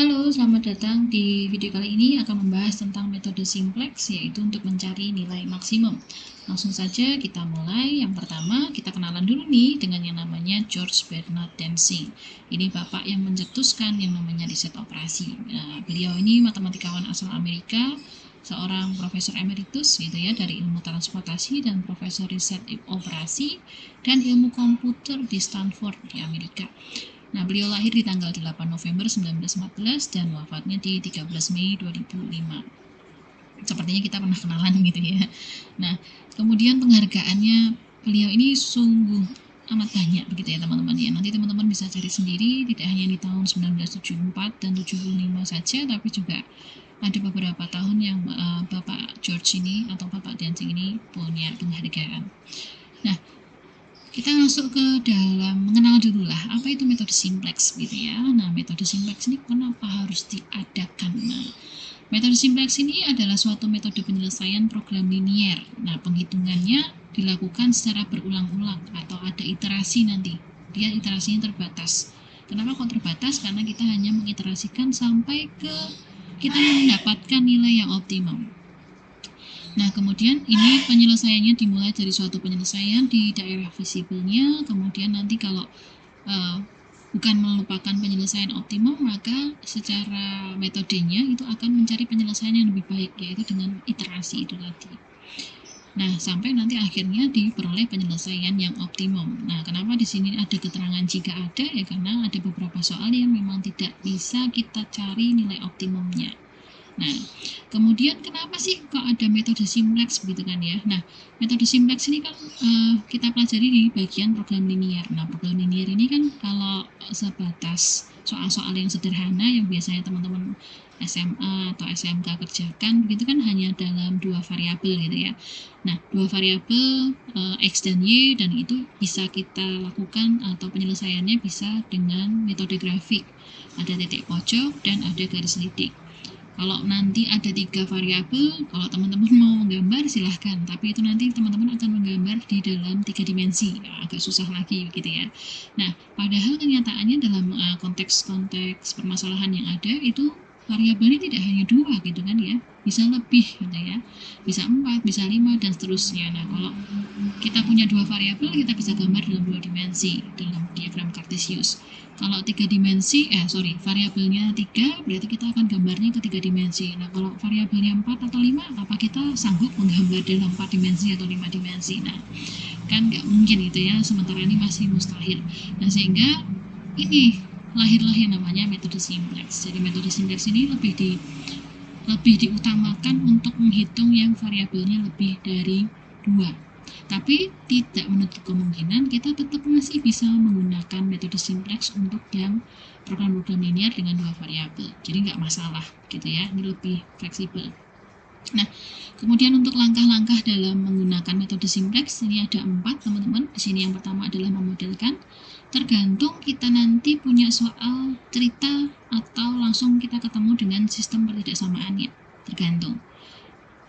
Halo, selamat datang. Di video kali ini akan membahas tentang metode simplex, yaitu untuk mencari nilai maksimum. Langsung saja kita mulai. Yang pertama, kita kenalan dulu nih dengan yang namanya George Bernard Dempsey. Ini bapak yang mencetuskan yang namanya riset operasi. Nah, beliau ini matematikawan asal Amerika, seorang profesor emeritus gitu ya dari ilmu transportasi dan profesor riset operasi dan ilmu komputer di Stanford di Amerika. Nah, beliau lahir di tanggal 8 November 1914 dan wafatnya di 13 Mei 2005. Sepertinya kita pernah kenalan gitu ya. Nah, kemudian penghargaannya beliau ini sungguh amat banyak begitu ya teman-teman ya. Nanti teman-teman bisa cari sendiri, tidak hanya di tahun 1974 dan 75 saja, tapi juga ada beberapa tahun yang Bapak George ini atau Bapak Dempsey ini punya penghargaan. Nah, kita masuk ke dalam mengenal dulu lah apa itu metode simplex gitu ya. Nah, metode simplex ini kenapa harus diadakan? Nah, metode simplex ini adalah suatu metode penyelesaian program linier. Nah, penghitungannya dilakukan secara berulang-ulang atau ada iterasi nanti. Dia iterasinya terbatas. Kenapa kok terbatas? Karena kita hanya mengiterasikan sampai ke kita mendapatkan nilai yang optimum. Nah, kemudian ini penyelesaiannya dimulai dari suatu penyelesaian di daerah visibelnya, kemudian nanti kalau bukan melupakan penyelesaian optimum, maka secara metodenya itu akan mencari penyelesaian yang lebih baik, yaitu dengan iterasi itu tadi. Nah, sampai nanti akhirnya diperoleh penyelesaian yang optimum. Nah, kenapa di sini ada keterangan jika ada? Ya karena ada beberapa soal yang memang tidak bisa kita cari nilai optimumnya. Nah, kemudian kenapa sih kok ada metode simplex gitu kan ya? Nah, metode simplex ini kan kita pelajari di bagian program linier. Nah, program linier ini kan kalau sebatas soal-soal yang sederhana yang biasanya teman-teman SMA atau SMK kerjakan begitu kan hanya dalam dua variabel gitu ya. Nah, dua variabel X dan Y, dan itu bisa kita lakukan atau penyelesaiannya bisa dengan metode grafik. Ada titik pojok dan ada garis lidik. Kalau nanti ada 3 variabel, kalau teman-teman mau menggambar silahkan, tapi itu nanti teman-teman akan menggambar di dalam 3 dimensi, ya, agak susah lagi gitu ya. Nah, padahal kenyataannya dalam konteks-konteks permasalahan yang ada itu variabelnya tidak hanya 2 gitu kan ya, bisa lebih gitu ya, bisa 4, bisa 5 dan seterusnya. Nah, kalau kita punya 2 variabel, kita bisa gambar dalam 2 dimensi dalam diagram Cartesius. Kalau 3 dimensi, variabelnya 3, berarti kita akan gambarnya ke 3 dimensi. Nah, kalau variabelnya 4 atau 5, apa kita sanggup menggambar dalam 4 dimensi atau 5 dimensi? Nah, kan nggak mungkin itu ya, sementara ini masih mustahil. Nah, sehingga ini lahirlah yang namanya metode simplex. Jadi metode simplex ini lebih diutamakan untuk menghitung yang variabelnya lebih dari 2. Tapi tidak menutup kemungkinan kita tetap masih bisa menggunakan metode simplex untuk yang program-program linear dengan 2 variabel. Jadi nggak masalah gitu ya, ini lebih fleksibel. Nah, kemudian untuk langkah-langkah dalam menggunakan metode simplex ini ada 4 teman-teman. Di sini yang pertama adalah memodelkan. Tergantung kita nanti punya soal cerita atau langsung kita ketemu dengan sistem pertidaksamaannya. Tergantung.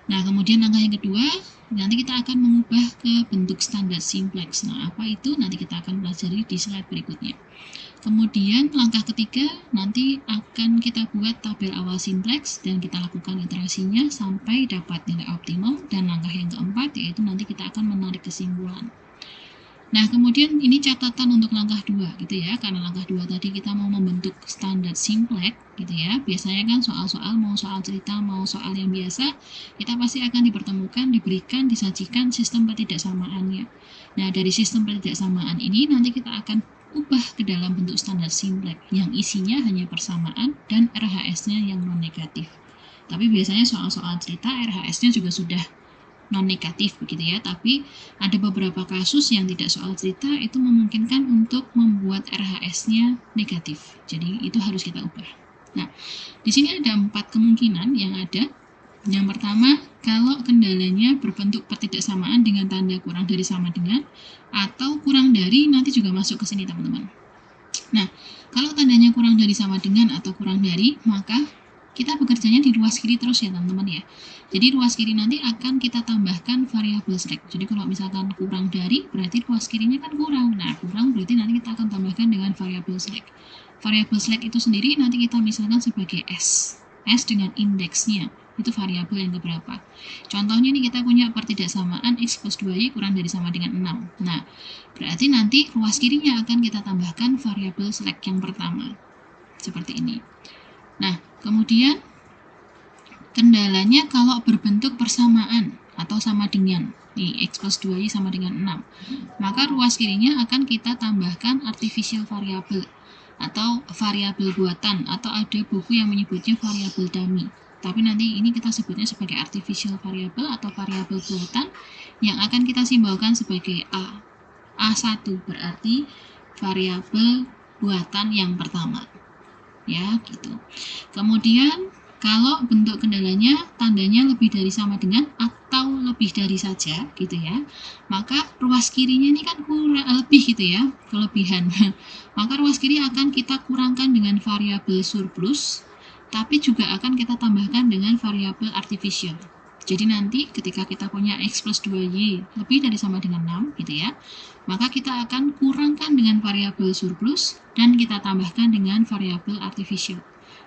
Nah, kemudian langkah yang kedua, nanti kita akan mengubah ke bentuk standar simplex. Nah, apa itu? Nanti kita akan pelajari di slide berikutnya. Kemudian langkah ketiga, nanti akan kita buat tabel awal simplex dan kita lakukan iterasinya sampai dapat nilai optimum. Dan langkah yang keempat, yaitu nanti kita akan menarik kesimpulan. Nah, kemudian ini catatan untuk langkah 2 gitu ya, karena langkah 2 tadi kita mau membentuk standar simplex gitu ya. Biasanya kan soal-soal, mau soal cerita, mau soal yang biasa, kita pasti akan dipertemukan, diberikan, disajikan sistem pertidaksamaannya. Nah, dari sistem pertidaksamaan ini nanti kita akan ubah ke dalam bentuk standar simplex yang isinya hanya persamaan dan RHS-nya yang non-negatif. Tapi biasanya soal-soal cerita RHS-nya juga sudah non-negatif begitu ya, tapi ada beberapa kasus yang tidak soal cerita itu memungkinkan untuk membuat RHS-nya negatif, jadi itu harus kita ubah. Nah, di sini ada 4 kemungkinan yang ada. Yang pertama, kalau kendalanya berbentuk pertidaksamaan dengan tanda kurang dari sama dengan, atau kurang dari nanti juga masuk ke sini teman-teman. Nah, kalau tandanya kurang dari sama dengan atau kurang dari, maka kita bekerjanya di ruas kiri terus ya teman-teman ya. Jadi ruas kiri nanti akan kita tambahkan variabel select. Jadi kalau misalkan kurang dari, berarti ruas kirinya kan kurang. Nah, kurang berarti nanti kita akan tambahkan dengan variabel select. variabel slack itu sendiri nanti kita misalkan sebagai S dengan indeksnya itu variabel yang keberapa. Contohnya ini kita punya pertidaksamaan x plus 2y kurang dari sama dengan 6. Nah, berarti nanti ruas kirinya akan kita tambahkan variabel slack yang pertama. Seperti ini. Nah, kemudian kendalanya kalau berbentuk persamaan atau sama dengan nih, x plus 2y sama dengan 6, maka ruas kirinya akan kita tambahkan artificial variable atau variabel buatan, atau ada buku yang menyebutnya variabel dummy. Tapi nanti ini kita sebutnya sebagai artificial variable atau variabel buatan yang akan kita simbolkan sebagai A. A1 berarti variabel buatan yang pertama. Ya, gitu. Kemudian kalau bentuk kendalanya tandanya lebih dari sama dengan atau lebih dari saja gitu ya, maka ruas kirinya ini kan kurang lebih gitu ya, kelebihan. Maka ruas kiri akan kita kurangkan dengan variabel surplus, tapi juga akan kita tambahkan dengan variabel artificial. Jadi nanti ketika kita punya x plus 2y lebih dari sama dengan 6 gitu ya, maka kita akan kurangkan dengan variabel surplus dan kita tambahkan dengan variabel artificial.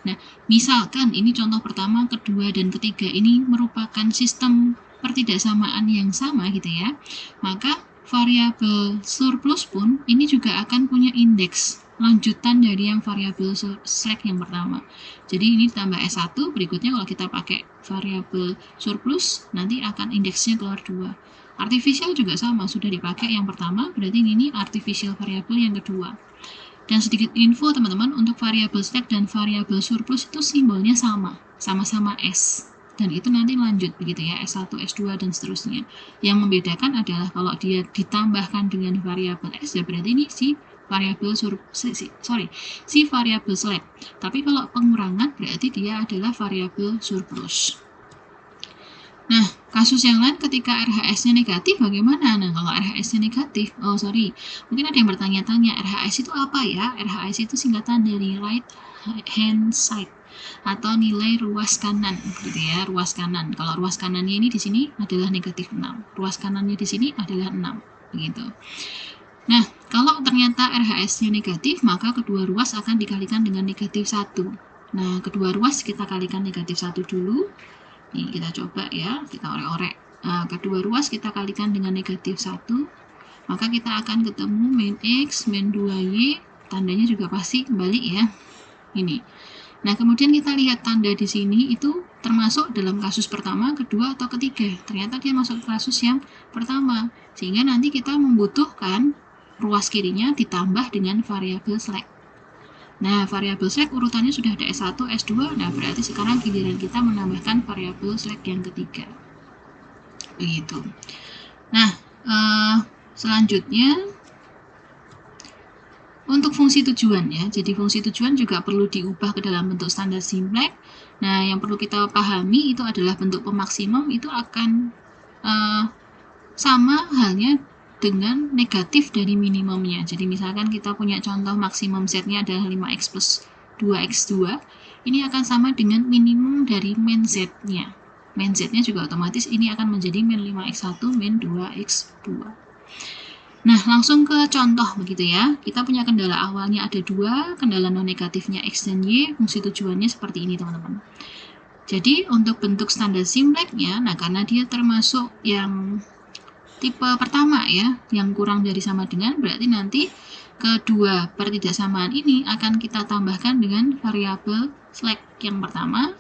Nah, misalkan ini contoh pertama, kedua, dan ketiga ini merupakan sistem pertidaksamaan yang sama gitu ya, maka variabel surplus pun ini juga akan punya indeks lanjutan dari yang variabel slack yang pertama. Jadi ini tambah S1, berikutnya kalau kita pakai variabel surplus, nanti akan indeksnya keluar 2. Artificial juga sama, sudah dipakai yang pertama, berarti ini artificial variable yang kedua. Dan sedikit info teman-teman, untuk variabel slack dan variabel surplus itu simbolnya sama-sama S. Dan itu nanti lanjut begitu ya, S1, S2, dan seterusnya. Yang membedakan adalah kalau dia ditambahkan dengan variabel S, ya berarti ini si variabel variabel slack. Tapi kalau pengurangan berarti dia adalah variabel surplus. Nah, kasus yang lain ketika RHS-nya negatif bagaimana? Nah, kalau RHS-nya negatif, mungkin ada yang bertanya-tanya, RHS itu apa ya? RHS itu singkatan dari right hand side atau nilai ruas kanan, gitu ya, ruas kanan. Kalau ruas kanannya ini di sini adalah negatif 6, ruas kanannya di sini adalah 6, begitu. Nah, kalau ternyata RHS-nya negatif, maka kedua ruas akan dikalikan dengan negatif 1. Nah, kedua ruas kita kalikan negatif 1 dulu. Nih, kita coba ya, kita orek-orek. Nah, kedua ruas kita kalikan dengan negatif 1, maka kita akan ketemu min X, min 2Y, tandanya juga pasti kembali ya. Ini. Nah, kemudian kita lihat tanda di sini itu termasuk dalam kasus pertama, kedua, atau ketiga. Ternyata dia masuk kasus yang pertama. Sehingga nanti kita membutuhkan ruas kirinya ditambah dengan variabel slack. Nah, variabel slack urutannya sudah ada S1, S2, nah berarti sekarang giliran kita menambahkan variabel slack yang ketiga. Begitu. Nah, selanjutnya untuk fungsi tujuan ya. Jadi fungsi tujuan juga perlu diubah ke dalam bentuk standar simplex. Nah, yang perlu kita pahami itu adalah bentuk pemaksimum itu akan sama halnya dengan negatif dari minimumnya. Jadi misalkan kita punya contoh maksimum Z-nya adalah 5x plus 2x2, ini akan sama dengan minimum dari min Z-nya. Min Z-nya juga otomatis ini akan menjadi min 5x1, min 2x2. Nah, langsung ke contoh begitu ya. Kita punya kendala awalnya ada 2, kendala non negatifnya X dan Y, fungsi tujuannya seperti ini teman-teman. Jadi untuk bentuk standar simplexnya, nah karena dia termasuk yang tipe pertama ya, yang kurang dari sama dengan, berarti nanti kedua pertidaksamaan ini akan kita tambahkan dengan variabel slack yang pertama.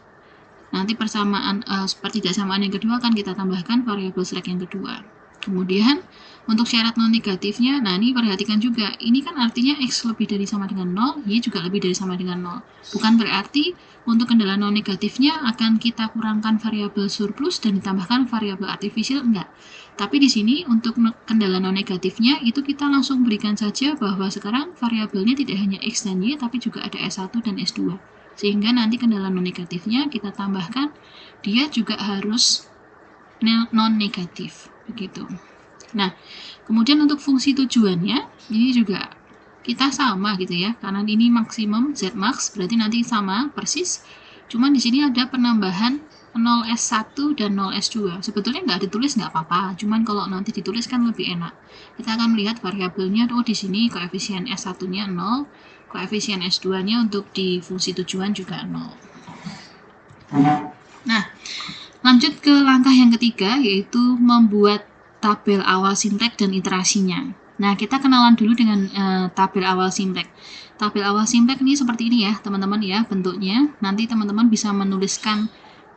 Nanti pertidaksamaan yang kedua akan kita tambahkan variabel slack yang kedua. Kemudian untuk syarat non negatifnya, nah ini perhatikan juga, ini kan artinya X lebih dari sama dengan 0, Y juga lebih dari sama dengan 0. Bukan berarti untuk kendala non negatifnya akan kita kurangkan variabel surplus dan ditambahkan variabel artificial, enggak. Tapi di sini untuk kendala non negatifnya itu kita langsung berikan saja bahwa sekarang variabelnya tidak hanya X dan Y, tapi juga ada S1 dan S2. Sehingga nanti kendala non negatifnya kita tambahkan, dia juga harus non negatif. Begitu. Nah, kemudian untuk fungsi tujuannya, ini juga kita sama gitu ya, karena ini maksimum Z max, berarti nanti sama persis. Cuman di sini ada penambahan 0S1 dan 0S2. Sebetulnya nggak ditulis nggak apa-apa, cuman kalau nanti ditulis kan lebih enak. Kita akan melihat variabelnya, di sini koefisien S1-nya 0, koefisien S2-nya untuk di fungsi tujuan juga 0. Nah, lanjut ke langkah yang ketiga, yaitu membuat tabel awal simplex dan iterasinya. Nah, kita kenalan dulu dengan tabel awal simplex. Tabel awal simplex ini seperti ini ya, teman-teman ya, bentuknya. Nanti teman-teman bisa menuliskan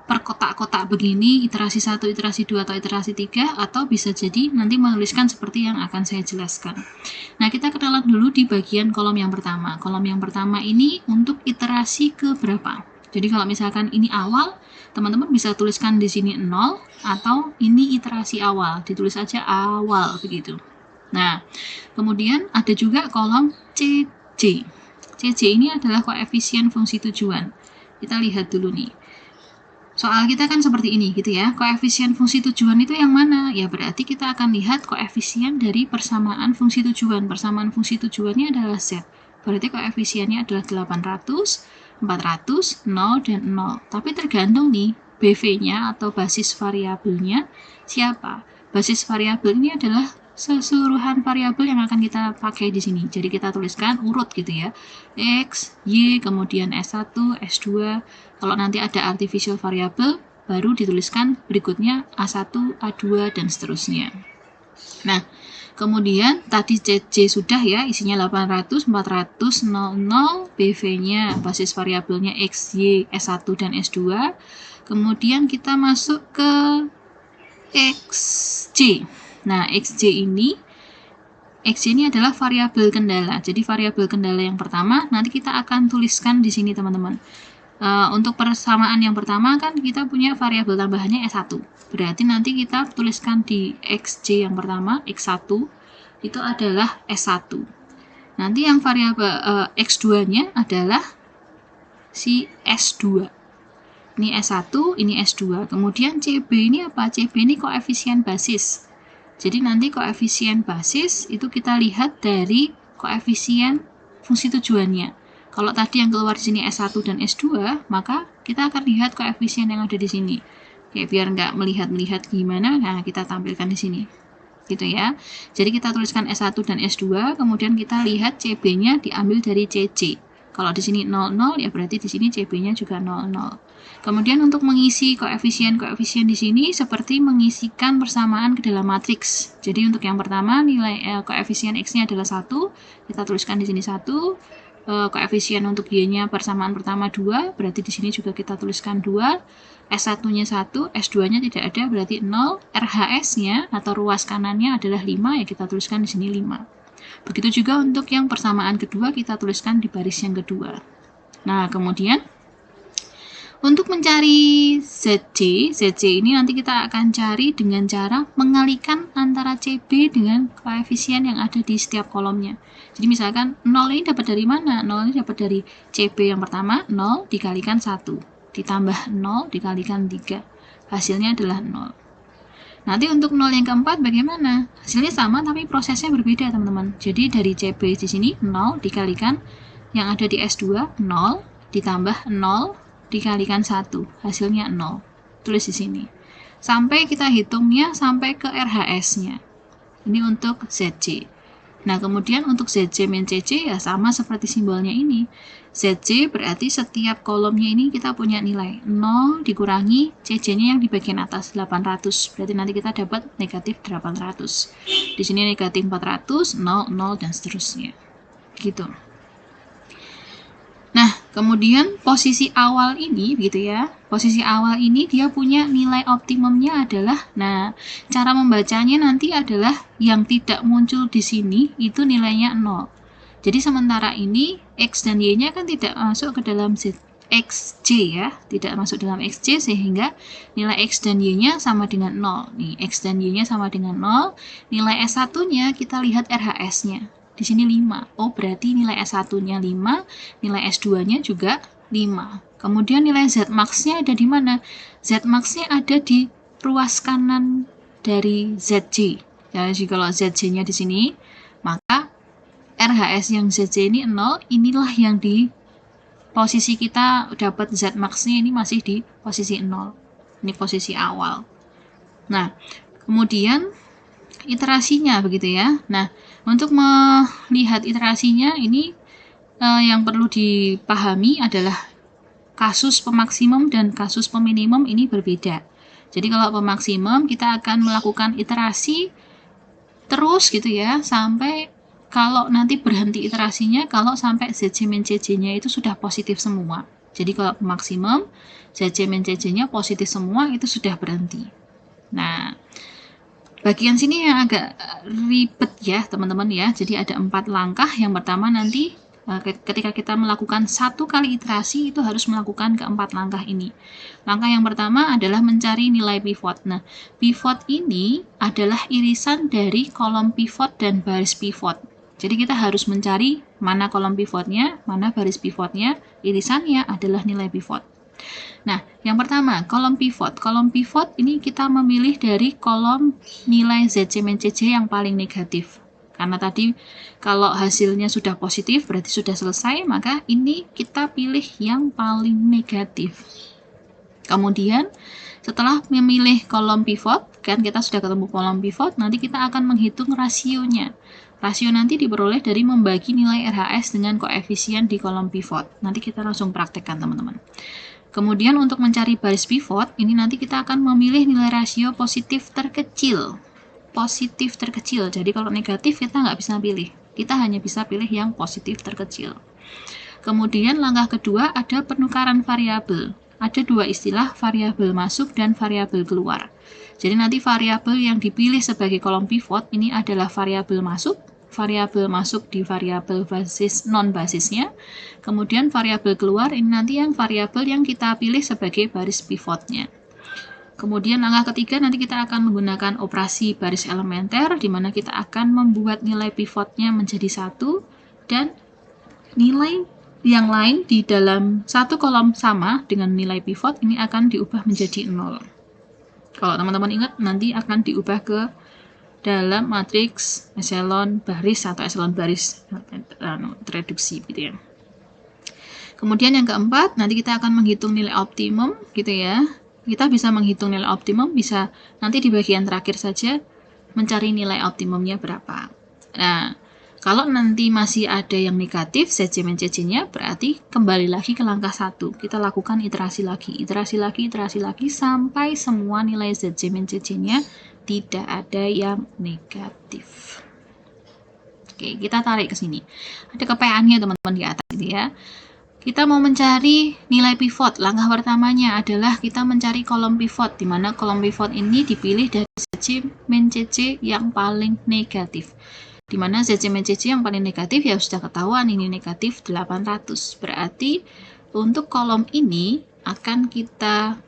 per kotak-kotak begini, iterasi 1, iterasi 2, atau iterasi 3, atau bisa jadi nanti menuliskan seperti yang akan saya jelaskan. Nah, kita kenalan dulu di bagian kolom yang pertama. Kolom yang pertama ini untuk iterasi ke berapa. Jadi kalau misalkan ini awal, teman-teman bisa tuliskan di sini 0, atau ini iterasi awal, ditulis aja awal begitu. Nah, kemudian ada juga kolom CC. CC ini adalah koefisien fungsi tujuan. Kita lihat dulu nih. Soal kita kan seperti ini gitu ya, koefisien fungsi tujuan itu yang mana? Ya berarti kita akan lihat koefisien dari persamaan fungsi tujuan. Persamaan fungsi tujuannya adalah Z. Berarti koefisiennya adalah 800, 400, 0, dan 0. Tapi tergantung nih, BV-nya atau basis variabelnya siapa? Basis variabel ini adalah keseluruhan variabel yang akan kita pakai di sini. Jadi kita tuliskan urut gitu ya. X, Y, kemudian S1, S2. Kalau nanti ada artificial variable, baru dituliskan berikutnya A1, A2, dan seterusnya. Nah, kemudian tadi CC sudah ya, isinya 800, 400, 00, BV-nya, basis variabelnya X, Y, S1, dan S2. Kemudian kita masuk ke XJ. Nah, XJ ini adalah variabel kendala. Jadi variabel kendala yang pertama nanti kita akan tuliskan di sini teman-teman. Untuk persamaan yang pertama kan kita punya variabel tambahannya S1. Berarti nanti kita tuliskan di XJ yang pertama, X1 itu adalah S1. Nanti yang variabel X2-nya adalah si S2. Ini S1, ini S2. Kemudian CB ini apa? CB ini koefisien basis. Jadi nanti koefisien basis itu kita lihat dari koefisien fungsi tujuannya. Kalau tadi yang keluar di sini S1 dan S2, maka kita akan lihat koefisien yang ada di sini. Oke, biar nggak melihat-melihat gimana, nah kita tampilkan di sini. Gitu ya. Jadi kita tuliskan S1 dan S2, kemudian kita lihat CB-nya diambil dari CC. Kalau di sini 00, ya berarti di sini CB-nya juga 00. Kemudian untuk mengisi koefisien-koefisien di sini seperti mengisikan persamaan ke dalam matriks. Jadi untuk yang pertama nilai koefisien X-nya adalah 1, kita tuliskan di sini 1. Koefisien untuk Y-nya persamaan pertama 2, berarti di sini juga kita tuliskan 2. S1-nya 1, S2-nya tidak ada, berarti 0. RHS-nya atau ruas kanannya adalah 5, ya kita tuliskan di sini 5. Begitu juga untuk yang persamaan kedua, kita tuliskan di baris yang kedua. Nah, kemudian untuk mencari ZC ini nanti kita akan cari dengan cara mengalikan antara CB dengan koefisien yang ada di setiap kolomnya. Jadi misalkan 0 ini dapat dari mana? 0 ini dapat dari CB yang pertama, 0 dikalikan 1, ditambah 0 dikalikan 3. Hasilnya adalah 0. Nanti untuk 0 yang keempat bagaimana? Hasilnya sama tapi prosesnya berbeda teman-teman. Jadi dari CB di sini 0 dikalikan yang ada di S2, 0 ditambah 0 dikalikan 1, hasilnya 0. Tulis di sini. Sampai kita hitungnya sampai ke RHS-nya. Ini untuk ZC. Nah, kemudian untuk ZC min CC ya sama seperti simbolnya ini. ZC berarti setiap kolomnya ini kita punya nilai 0 dikurangi CC-nya yang di bagian atas 800. Berarti nanti kita dapat negatif 800. Di sini negatif 400, 0, 0, dan seterusnya. Gitu. Nah, kemudian posisi awal ini gitu ya. Posisi awal ini dia punya nilai optimumnya adalah, nah, cara membacanya nanti adalah yang tidak muncul di sini itu nilainya 0. Jadi sementara ini X dan Y-nya kan tidak masuk ke dalam XJ ya, tidak masuk dalam XJ sehingga nilai X dan Y-nya sama dengan 0. Nih, X dan Y-nya sama dengan 0. Nilai S1-nya kita lihat RHS-nya. Di sini 5. Oh, berarti nilai S1-nya 5, nilai S2-nya juga 5. Kemudian nilai Z max-nya ada di mana? Z max-nya ada di ruas kanan dari ZJ. Jadi kalau ZJ-nya di sini, maka RHS yang ZJ ini 0, inilah yang di posisi kita dapat Z max-nya ini masih di posisi 0. Ini posisi awal. Nah, kemudian iterasinya begitu ya. Nah, untuk melihat iterasinya ini yang perlu dipahami adalah kasus pemaksimum dan kasus peminimum ini berbeda. Jadi kalau pemaksimum kita akan melakukan iterasi terus gitu ya, sampai kalau nanti berhenti iterasinya kalau sampai ZC min CC-nya itu sudah positif semua. Jadi kalau maksimum ZC min CC-nya positif semua itu sudah berhenti. Nah, bagian sini yang agak ribet ya teman-teman ya. Jadi ada 4 langkah. Yang pertama nanti ketika kita melakukan 1 kali iterasi itu harus melakukan keempat langkah ini. Langkah yang pertama adalah mencari nilai pivot. Nah, pivot ini adalah irisan dari kolom pivot dan baris pivot. Jadi kita harus mencari mana kolom pivotnya, mana baris pivotnya, irisannya adalah nilai pivot. Nah, yang pertama, kolom pivot. Kolom pivot ini kita memilih dari kolom nilai ZC min CC yang paling negatif. Karena tadi kalau hasilnya sudah positif berarti sudah selesai, maka ini kita pilih yang paling negatif. Kemudian setelah memilih kolom pivot, kan kita sudah ketemu kolom pivot, nanti kita akan menghitung rasionya. Rasio nanti diperoleh dari membagi nilai RHS dengan koefisien di kolom pivot. Nanti kita langsung praktekkan teman-teman. Kemudian untuk mencari baris pivot, ini nanti kita akan memilih nilai rasio positif terkecil. Positif terkecil, jadi kalau negatif kita nggak bisa pilih. Kita hanya bisa pilih yang positif terkecil. Kemudian langkah kedua ada penukaran variabel. Ada 2 istilah, variabel masuk dan variabel keluar. Jadi nanti variabel yang dipilih sebagai kolom pivot ini adalah variabel masuk di variabel basis non-basisnya. Kemudian variabel keluar ini nanti yang variabel yang kita pilih sebagai baris pivotnya. Kemudian langkah ketiga nanti kita akan menggunakan operasi baris elementer di mana kita akan membuat nilai pivotnya menjadi 1 dan nilai yang lain di dalam satu kolom sama dengan nilai pivot ini akan diubah menjadi 0. Kalau teman-teman ingat nanti akan diubah ke dalam matriks eselon baris atau eselon baris reduksi gitu ya. Kemudian yang keempat nanti kita akan menghitung nilai optimum gitu ya. Kita bisa menghitung nilai optimum, bisa nanti di bagian terakhir saja mencari nilai optimumnya berapa. Nah, kalau nanti masih ada yang negatif ZC min CC-nya, berarti kembali lagi ke langkah 1. Kita lakukan iterasi lagi sampai semua nilai ZC min CC-nya tidak ada yang negatif. Oke, kita tarik ke sini. Ada kepeannya teman-teman di atas ini ya. Kita mau mencari nilai pivot. Langkah pertamanya adalah kita mencari kolom pivot, di mana kolom pivot ini dipilih dari ZC min CC yang paling negatif. Di mana ZC min CC yang paling negatif ya sudah ketahuan ini negatif 800. Berarti untuk kolom ini akan kita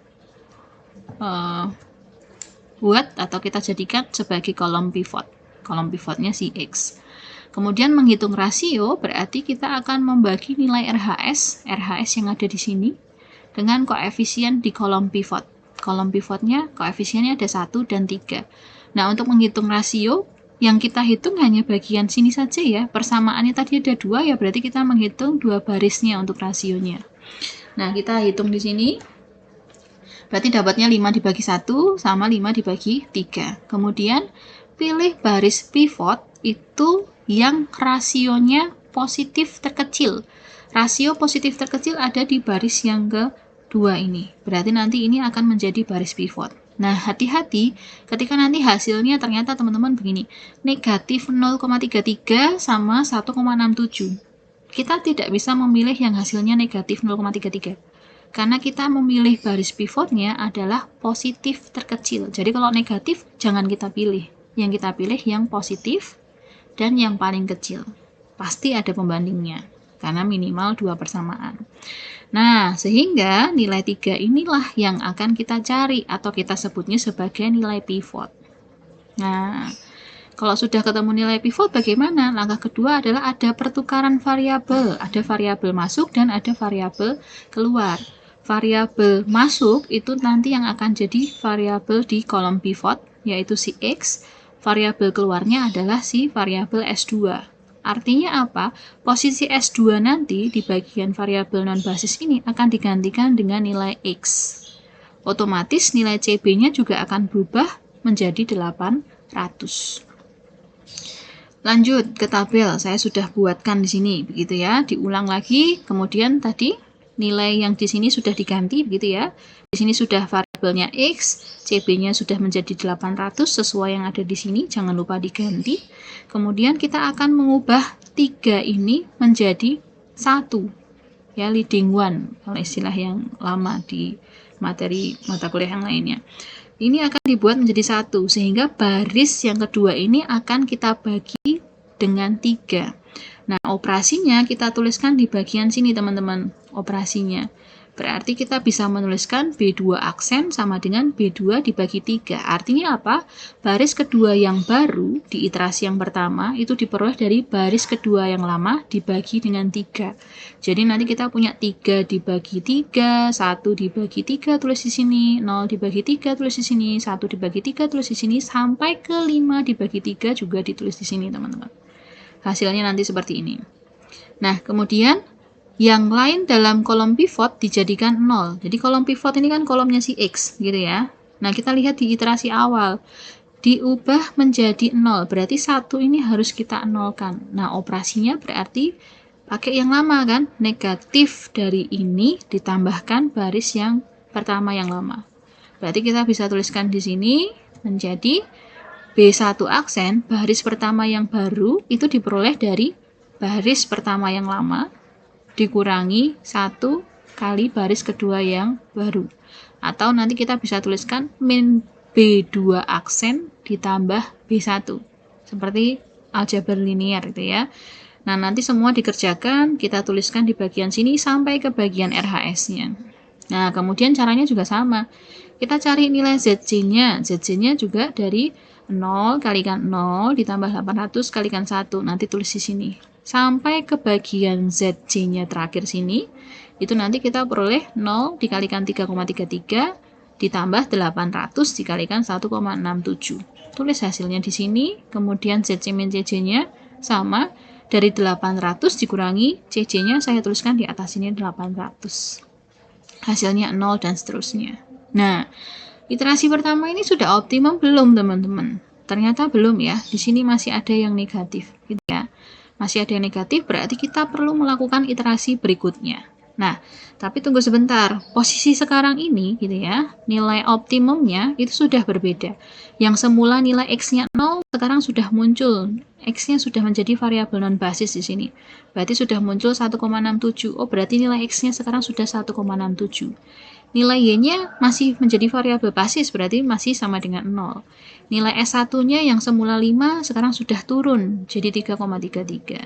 buat atau kita jadikan sebagai kolom pivot. Kolom pivotnya si X. Kemudian menghitung rasio berarti kita akan membagi nilai RHS yang ada di sini dengan koefisien di kolom pivot. Kolom pivotnya koefisiennya ada 1 dan 3. Nah, untuk menghitung rasio yang kita hitung hanya bagian sini saja ya. Persamaannya tadi ada 2 ya, berarti kita menghitung 2 barisnya untuk rasionya. Nah, kita hitung di sini. Berarti dapatnya 5 dibagi 1 sama 5 dibagi 3. Kemudian pilih baris pivot itu yang rasionya positif terkecil. Rasio positif terkecil ada di baris yang kedua ini. Berarti nanti ini akan menjadi baris pivot. Nah, hati-hati ketika nanti hasilnya ternyata teman-teman begini. Negatif 0,33 sama 1,67. Kita tidak bisa memilih yang hasilnya negatif 0,33. Karena kita memilih baris pivotnya adalah positif terkecil. Jadi kalau negatif jangan kita pilih. Yang kita pilih yang positif dan yang paling kecil. Pasti ada pembandingnya, karena minimal 2 persamaan. Nah, sehingga nilai 3 inilah yang akan kita cari, atau kita sebutnya sebagai nilai pivot. Nah, kalau sudah ketemu nilai pivot, bagaimana? Langkah kedua adalah ada pertukaran variabel. Ada variabel masuk dan ada variabel keluar. Variabel masuk itu nanti yang akan jadi variabel di kolom pivot, yaitu si X. Variabel keluarnya adalah si variabel S2. Artinya apa? Posisi S2 nanti di bagian variabel non-basis ini akan digantikan dengan nilai X. Otomatis nilai CB-nya juga akan berubah menjadi 800. Lanjut ke tabel, saya sudah buatkan di sini, begitu ya. Diulang lagi, kemudian tadi nilai yang di sini sudah diganti, begitu ya. Di sini sudah variabelnya X, CB-nya sudah menjadi 800 sesuai yang ada di sini, jangan lupa diganti. Kemudian kita akan mengubah 3 ini menjadi 1, ya, leading one, kalau istilah yang lama di materi mata kuliah yang lainnya. Ini akan dibuat menjadi 1, sehingga baris yang kedua ini akan kita bagi dengan 3. Nah, operasinya kita tuliskan di bagian sini, teman-teman. Operasinya. Berarti kita bisa menuliskan B2 aksen sama dengan B2 dibagi 3. Artinya apa? Baris kedua yang baru di iterasi yang pertama itu diperoleh dari baris kedua yang lama dibagi dengan 3. Jadi nanti kita punya 3 dibagi 3, 1 dibagi 3 tulis di sini, 0 dibagi 3 tulis di sini, 1 dibagi 3 tulis di sini, sampai ke 5 dibagi 3 juga ditulis di sini, teman-teman. Hasilnya nanti seperti ini. Nah, kemudian yang lain dalam kolom pivot dijadikan 0. Jadi kolom pivot ini kan kolomnya si X, gitu ya. Nah, kita lihat di iterasi awal. Diubah menjadi 0, berarti 1 ini harus kita nolkan. Nah, operasinya berarti pakai yang lama kan? Negatif dari ini ditambahkan baris yang pertama yang lama. Berarti kita bisa tuliskan di sini menjadi B1 aksen, baris pertama yang baru itu diperoleh dari baris pertama yang lama dikurangi 1 kali baris kedua yang baru. Atau nanti kita bisa tuliskan min B2 aksen ditambah B1. Seperti aljabar linear gitu ya. Nah, nanti semua dikerjakan, kita tuliskan di bagian sini sampai ke bagian RHS-nya. Nah, kemudian caranya juga sama. Kita cari nilai ZC-nya. ZC-nya juga dari 0 kalikan 0 ditambah 800 kalikan 1. Nanti tulis di sini. Sampai ke bagian ZC-nya terakhir sini, itu nanti kita peroleh 0 dikalikan 3,33 ditambah 800 dikalikan 1,67. Tulis hasilnya di sini, kemudian ZC min CJ-nya sama, dari 800 dikurangi CJ-nya saya tuliskan di atas sini 800. Hasilnya 0 dan seterusnya. Nah, iterasi pertama ini sudah optimum belum, teman-teman? Ternyata belum ya, di sini masih ada yang negatif, gitu ya. Masih ada yang negatif, berarti kita perlu melakukan iterasi berikutnya. Nah, tapi tunggu sebentar. Posisi sekarang ini, gitu ya, nilai optimumnya itu sudah berbeda. Yang semula nilai X-nya 0, sekarang sudah muncul. X-nya sudah menjadi variabel non-basis di sini. Berarti sudah muncul 1,67. Oh, berarti nilai X-nya sekarang sudah 1,67. Nilai Y-nya masih menjadi variabel basis, berarti masih sama dengan 0. Nilai S1-nya yang semula 5, sekarang sudah turun, jadi 3,33.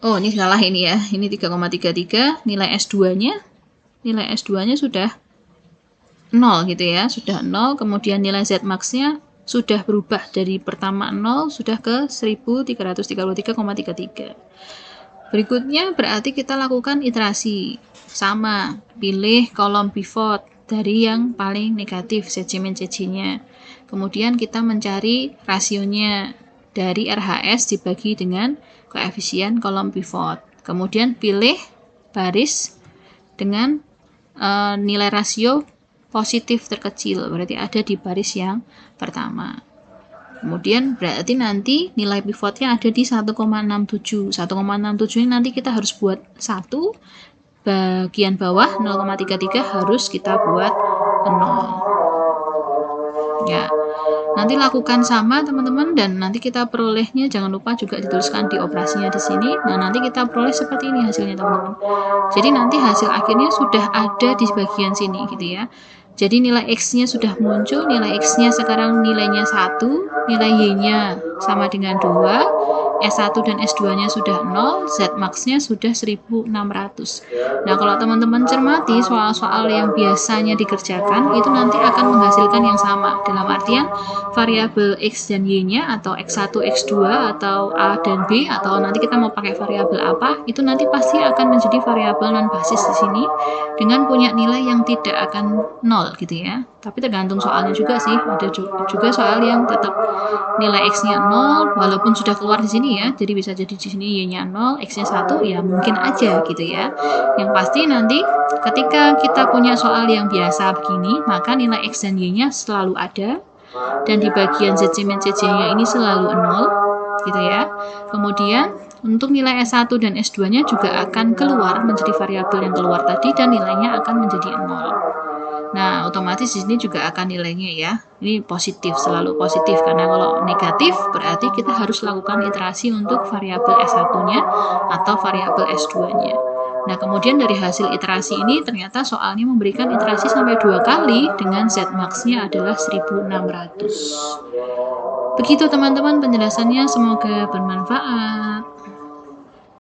Oh, ini salah ini ya. Ini 3,33. Nilai S2-nya sudah 0 gitu ya. Sudah 0, kemudian nilai Z max-nya sudah berubah dari pertama 0, sudah ke 1333,33. Berikutnya berarti kita lakukan iterasi. Sama, pilih kolom pivot dari yang paling negatif, CJ min CJ-nya. Kemudian kita mencari rasionya dari RHS dibagi dengan koefisien kolom pivot. Kemudian pilih baris dengan nilai rasio positif terkecil, berarti ada di baris yang pertama. Kemudian berarti nanti nilai pivotnya ada di 1,67. 1,67 ini nanti kita harus buat 1, bagian bawah 0,33 harus kita buat 0. Ya, nanti lakukan sama teman-teman, dan nanti kita perolehnya jangan lupa juga dituliskan di operasinya di sini. Nah, nanti kita peroleh seperti ini hasilnya, teman-teman. Jadi nanti hasil akhirnya sudah ada di bagian sini gitu ya. Jadi nilai X-nya sudah muncul, nilai X-nya sekarang nilainya 1, nilai Y-nya sama dengan 2, S1 dan S2-nya sudah 0, Z max-nya sudah 1600. Nah, kalau teman-teman cermati soal-soal yang biasanya dikerjakan, itu nanti akan menghasilkan yang sama. Dalam artian, variabel X dan Y-nya, atau X1, X2, atau A dan B, atau nanti kita mau pakai variabel apa, itu nanti pasti akan menjadi variabel non-basis di sini, dengan punya nilai yang tidak akan 0 gitu ya. Tapi tergantung soalnya juga sih. Ada juga soal yang tetap nilai X-nya 0 walaupun sudah keluar di sini ya. Jadi bisa jadi di sini Y-nya 0, X-nya 1, ya mungkin aja gitu ya. Yang pasti nanti ketika kita punya soal yang biasa begini, maka nilai X dan Y-nya selalu ada. dan di bagian ZC min CJ-nya ini selalu 0, gitu ya. Kemudian untuk nilai S1 dan S2-nya juga akan keluar menjadi variabel yang keluar tadi dan nilainya akan menjadi 0. Nah, otomatis di sini juga akan nilainya ya. Ini positif, selalu positif, karena kalau negatif berarti kita harus lakukan iterasi untuk variabel S1-nya atau variabel S2-nya. Nah, kemudian dari hasil iterasi ini ternyata soalnya memberikan iterasi sampai 2 kali dengan Zmax-nya adalah 1600. Begitu teman-teman penjelasannya, semoga bermanfaat.